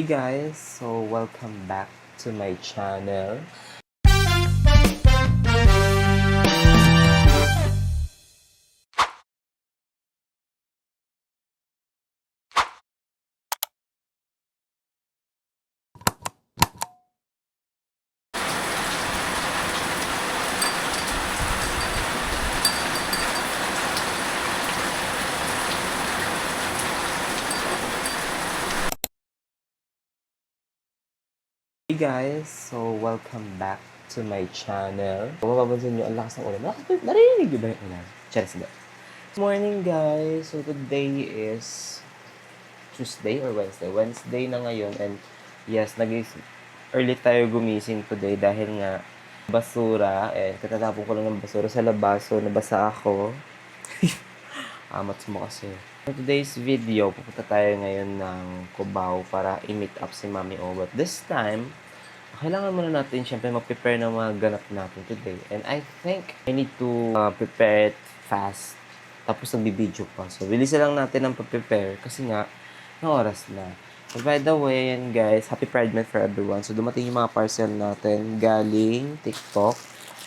Hey guys, so welcome back to my channel. Hey guys, so welcome back to my channel. Kung mapapansin nyo, ang lakas ng ulan. Narinig nyo ba yung ulan? Charis ba? Morning guys, so today is Tuesday or Wednesday? Wednesday na ngayon and yes, early tayo gumising today dahil nga basura and katatapon ko lang ng basura sa labas so nabasa ako. Amats mo kasi. For today's video, pupunta tayo ngayon ng Cubao para i-meet up si Mami O. But this time, kailangan muna natin syempre mag-prepare ng mga ganap natin today. And I think I need to prepare it fast. Tapos nagbibideo pa. So, bilisan lang natin ang prepare kasi nga, na oras na. So, by the way, and guys, happy Pride Month for everyone. So, dumating yung mga parcel natin galing TikTok.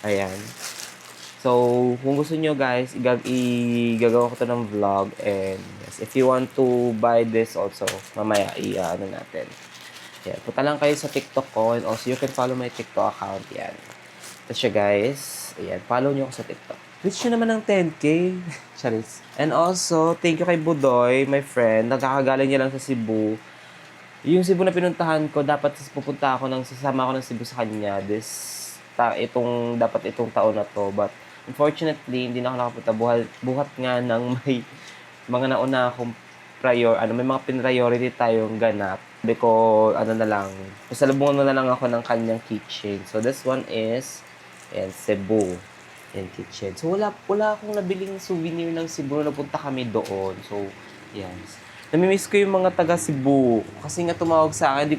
Ayan. So, kung gusto nyo guys, igagawa ko to ng vlog and yes, if you want to buy this also, mamaya ano natin. Yan, punta lang kayo sa TikTok ko and also you can follow my TikTok account yan. Ito siya guys. Ayan, follow nyo ako sa TikTok. Reach nyo naman ng 10K. Charis. And also, thank you kay Budoy, my friend. Nagkakagaling niya lang sa Cebu. Yung Cebu na pinuntahan ko, dapat pupunta ako sasama ako ng Cebu sa kanya dapat itong taon na to. But unfortunately, hindi na ako nakapunta buhat nga ng may mga nauna akong may mga priority tayong ganap. Sabi ko, na lang, pasalubungan na lang ako ng kanyang kitchen. So, this one is, Cebu. Yan, kitchen. So, wala akong nabiling souvenir ng Cebu na napunta kami doon. So, yes. Namimiss ko yung mga taga Cebu. Kasi nga tumawag sa akin, hindi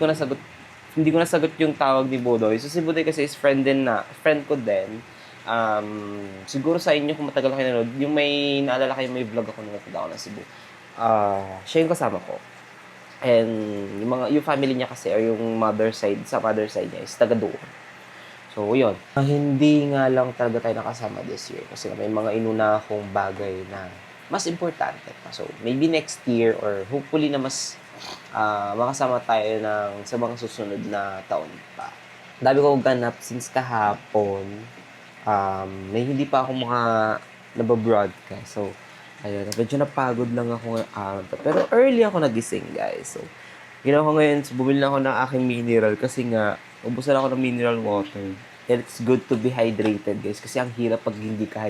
ko nasagot yung tawag ni Budoy. So, si Budoy kasi is friend ko din. Siguro sa inyo kung matagal kayo nanood, yung may naalala kayo may vlog ako na napunta ako ng Cebu. Siya yung kasama ko. And yung family niya kasi or yung mother side niya is taga doon. So, yun. Hindi nga lang talaga tayo nakasama this year kasi may mga inuna akong bagay na mas importante pa. So, maybe next year or hopefully na mas makasama tayo sa mga susunod na taon pa. Dami ko ganap since kahapon. May hindi pa ako nababroadcast. So, ayun, medyo napagod lang ako ngayong araw. Pero early ako nagising, guys. So, ginawa ko ngayon, bumili lang ako ng aking mineral kasi nga, ubusan ako ng mineral water. And it's good to be hydrated, guys. Kasi ang hirap pag hindi ka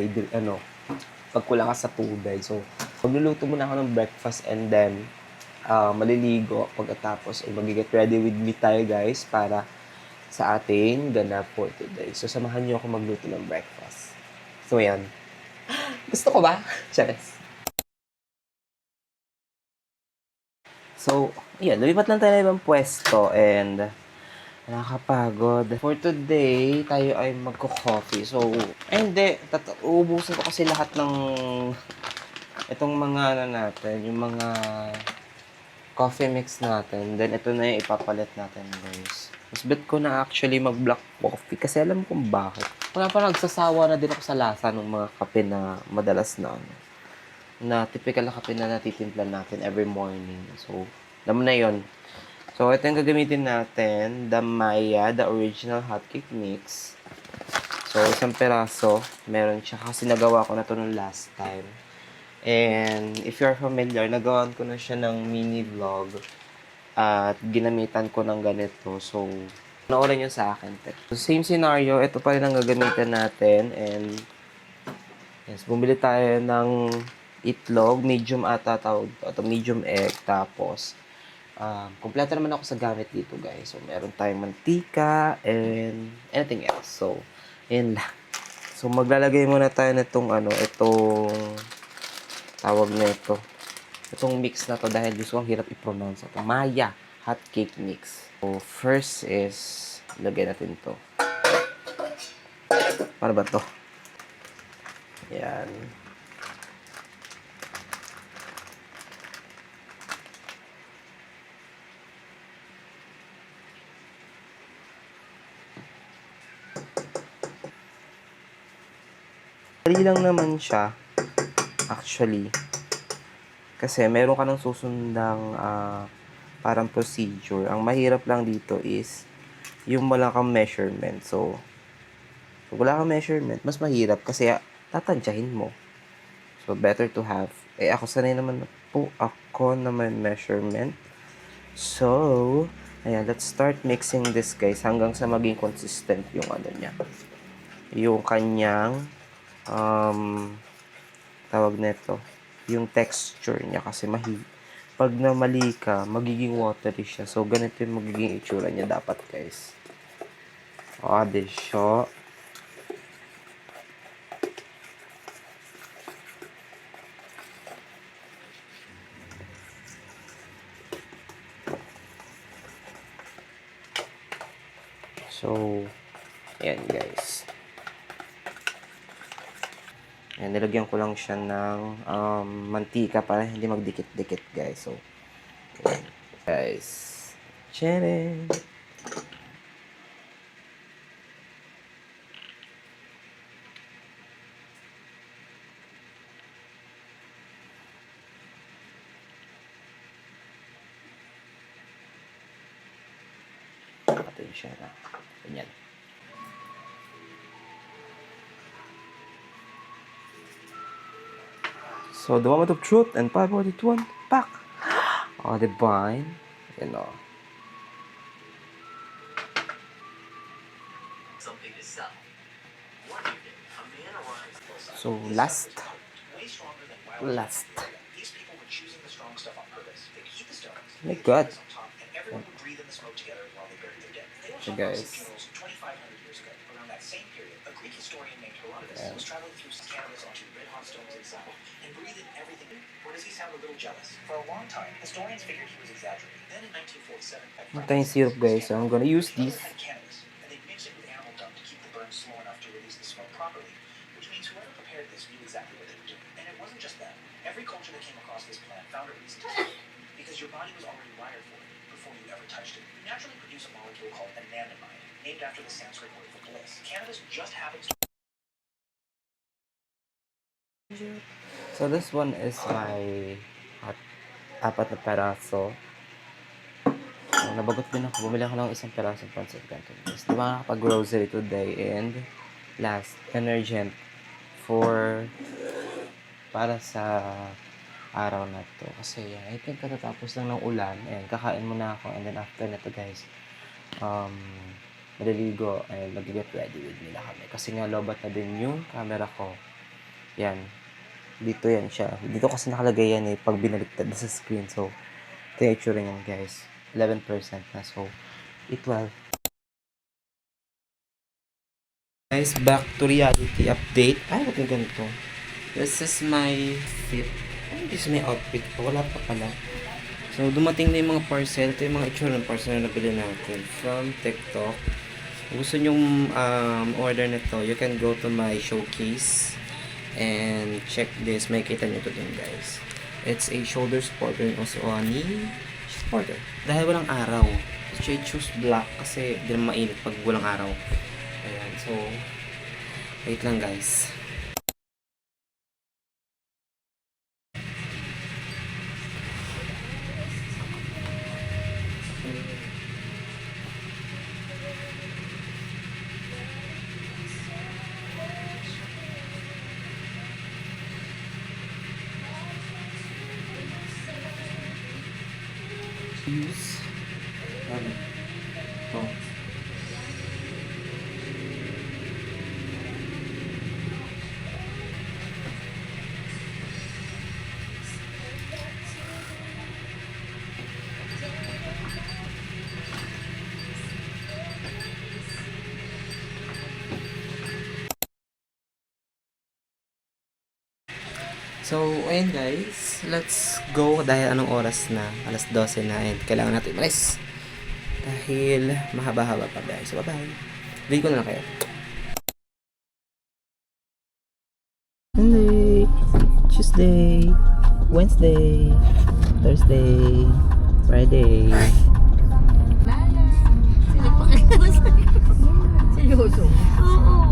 pag kulang ka sa tubig. So, magluluto muna ako ng breakfast and then, maliligo. Pagkatapos, ay mag-get ready with me tayo, guys, para sa ating ganap for today. So, samahan niyo ako magluto ng breakfast. So, yan. Gusto ko ba? Charis. So, yan. Lumipat lang tayo na ibang pwesto and nakakapagod. For today, tayo ay magko-coffee. So, hindi. Uubusin ko kasi lahat ng itong mga natin, yung mga coffee mix natin. Then, ito na yung ipapalit natin, guys. Mas bet ko na actually mag-black coffee kasi alam kung bakit. Wala pa nagsasawa na din ako sa lasa ng mga kape na madalas na typical na kape na natitimpla natin every morning. So, alam mo na yun. So, ito yung gagamitin natin. The Maya, the original hot cake mix. So, isang peraso. Meron siya kasi nagawa ko na to nung last time. And if you're familiar, nagawan ko na siya ng mini vlog. At ginamitan ko ng ganito. So, panoorin nyo sa akin. So, same scenario. Ito pa rin ang gagamitin natin. And, yes, bumili tayo ng itlog. Medium ata tawag ito. Medium egg. Tapos, kompleto naman ako sa gamit dito, guys. So, meron tayong mantika and anything else. So, yun lang. So, maglalagay muna tayo nitong itong tawag na ito. Itong mix na to dahil gusto kong hirap i-pronounce ito. Maya hot cake mix. So, first is lagay natin to. Paano ba to? Yan. madali lang naman siya. Actually. Kasi meron ka ng susundang parang procedure. Ang mahirap lang dito is yung wala kang measurement. So, pag wala kang measurement, mas mahirap kasi tatansyahin mo. So, better to have. Ako sanay naman po ako na may measurement. So, ayan, let's start mixing this, guys, hanggang sa maging consistent yung ano niya. Yung kanyang, tawag nito, yung texture niya kasi pag namali ka, magiging watery siya. So, ganito yung magiging itsura niya dapat, guys. Desyo. So, ayan, guys. Ayan, nilagyan ko lang siya ng mantika para hindi magdikit-dikit, guys. So, ayan, guys. Tcharam! Natin siya na. Ganyan. So, the moment of truth and 541 back. Divine. You know. So, last. My God. So, guys. Was traveling through cannabis onto red hot stones inside and breathing everything. Or does he sound a little jealous? For a long time, historians figured he was exaggerating. Then in 1947, tiny syrup, guys. So I'm gonna use these. Cannabis, and they mix it with animal dung to keep the burn slow enough to release the smoke properly, which means whoever prepared this knew exactly what they were doing. And it wasn't just them. Every culture that came across this plant found a reason to smoke because your body was already wired for it before you ever touched it. You naturally produce a molecule called anandamide, named after the Sanskrit word for bliss. Cannabis just happens to. So this one is my apat na peraso. Nabagot din ako. Bumili ako ng isang peraso ng pancit cantonese. Di ba nakapag-grocery today and last, Energent para sa araw na to. Kasi I think katatapos lang ng ulan and kakain muna ako and then after na to, guys, maliligo and mag-get ready with nila kami. Kasi nga lobat na din yung camera ko. Yan. Dito yan siya. Dito kasi nakalagay yan pag binaliktad sa screen. So, ito yung itsura yan, guys. 11% na. So, it will. Guys, back to reality update. Ay, ba't yung ganito? This is my fit. This is my outfit. Wala pa pala. So, dumating na yung mga parcel. Ito yung mga itsura ng parcel na nabili natin from TikTok. Gusto nyong order na to, you can go to my showcase and check this. May kita nyo to din, guys. It's a shoulder supporter and also a knee supporter. Dahil walang araw, so I choose black kasi di naman mainit pag walang araw. Ayan, so wait lang, guys. Use ito. So, ayun, guys. Let's go dahil anong oras na? Alas 12 na and kailangan natin umalis. Dahil mahaba-haba pa, guys. So, bye-bye. Video ko na lang kayo. Monday, Tuesday, Wednesday, Thursday, Friday. Sino pa kilala sa'yo? Seryoso? Oo.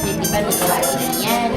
Di ba nagawa yan?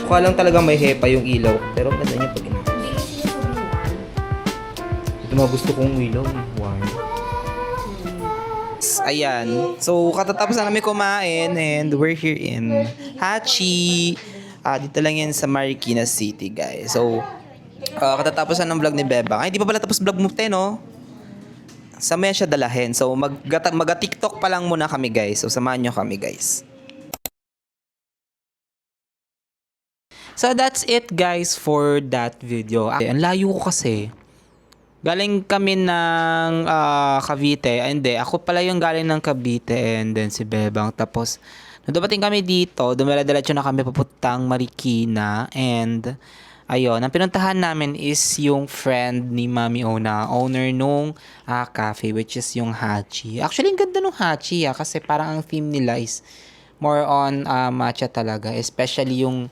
Mukha lang talagang may hepa yung ilaw. Pero ganda niya pag ina. Ito mga gusto kong ilaw. Wow. Ayan. So, katatapos na kami kumain and we're here in Hachi. Dito lang yan sa Marikina City, guys. So, katatapos na ng vlog ni Bebang. Ay, di pa pala tapos vlog mo, no? Sa maya siya dalahin. So, mag-TikTok pa lang muna kami, guys. So, samahan nyo kami, guys. So that's it guys for that video. Ang layo ko kasi. Galing kami ng Cavite. Hindi, ako pala yung galing ng Cavite and then si Bebang. Tapos, nung dumating kami dito, dumala-diretso na kami papuntang Marikina. And, ayun, ang pinuntahan namin is yung friend ni Mami Ona, owner nung cafe, which is yung Hachi. Actually, ang ganda nung Hachi kasi parang ang theme nila is more on matcha talaga. Especially yung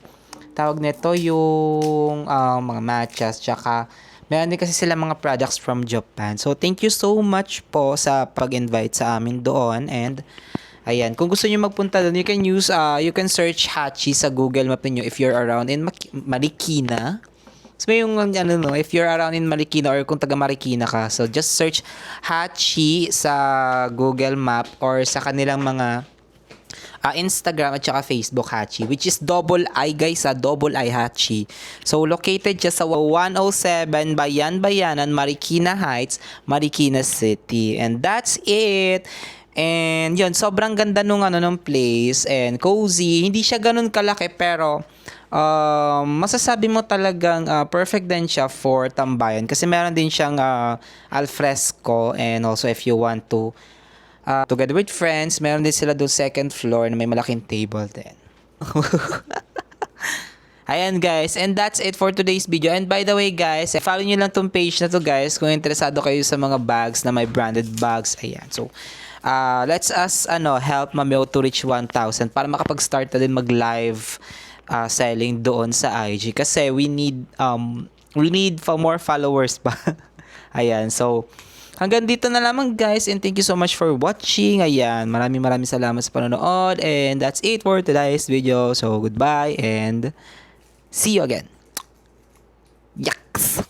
tawag nito yung mga matchas, tsaka meron din kasi sila mga products from Japan. So, thank you so much po sa pag-invite sa amin doon. And, ayan, kung gusto niyo magpunta doon, you can search Hachi sa Google Map niyo if you're around in Marikina. So, yung if you're around in Marikina or kung taga Marikina ka, so just search Hachi sa Google Map or sa kanilang mga Instagram at saka Facebook Hachi, which is double I guys, double I Hachi. So located siya sa 107 Bayan-Bayanan, Marikina Heights, Marikina City. And that's it. And yun, sobrang ganda nung place and cozy. Hindi siya ganun kalaki pero masasabi mo talagang perfect din siya for tambayan kasi meron din siyang alfresco and also if you want to together with friends, meron din sila doon second floor na may malaking table din. Ayan guys, and that's it for today's video. And by the way guys, follow nyo lang tong page na to guys kung interesado kayo sa mga bags na may branded bags. Ayan, so let's us help Mameo to reach 1,000 para makapag-start na din mag-live selling doon sa IG kasi we need for more followers pa. Ayan, so hanggang dito na lamang guys, and thank you so much for watching. Ayan, maraming salamat sa panonood, and that's it for today's video. So goodbye and see you again. Yaks!